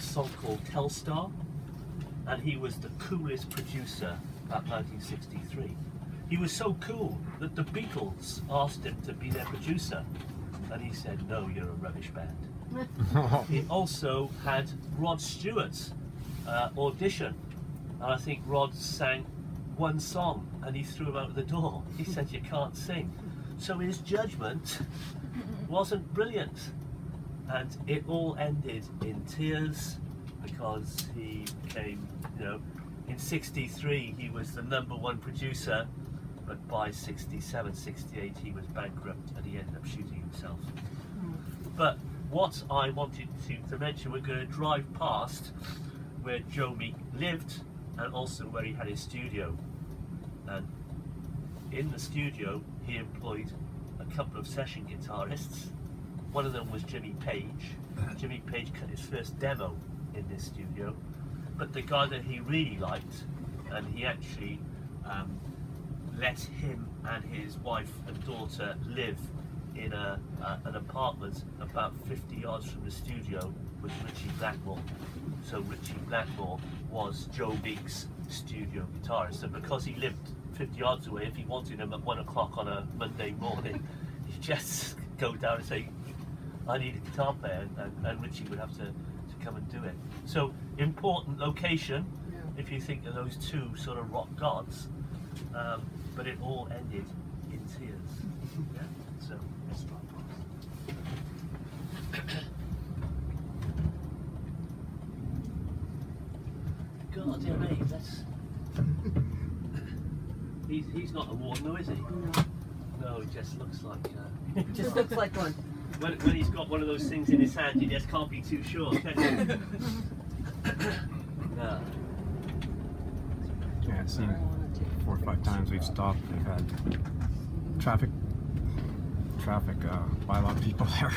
song called Telstar, and he was the coolest producer at 1963. He was so cool that the Beatles asked him to be their producer, and he said, "No, you're a rubbish band." He also had Rod Stewart's audition, and I think Rod sang one song and he threw him out the door. He said, "You can't sing." So his judgment wasn't brilliant, and it all ended in tears because he became, in 63 he was the #1 producer, but by 67, 68 he was bankrupt and he ended up shooting himself. But what I wanted to mention, we're going to drive past where Joe Meek lived and also where he had his studio. And in the studio he employed a couple of session guitarists. One of them was Jimmy Page. Jimmy Page cut his first demo in this studio, but the guy that he really liked, and he actually let him and his wife and daughter live in an apartment about 50 yards from the studio, was Richie Blackmore. So Richie Blackmore was Joe Meek's studio guitarist, and because he lived 50 yards away, if he wanted him at 1 o'clock on a Monday morning, he'd just go down and say, "I need a guitar player," and Richie would have to come and do it. So important location, if you think of those two sort of rock gods, but it all ended in tears. Yeah? So let's try. God, yeah, mate, that's... He's not a warden though, is he? No, he just looks like... Just looks like one. When he's got one of those things in his hand, you just can't be too sure, can you? No. Yeah, I've seen 4 or 5 times we've stopped. We've had traffic by a lot of people there.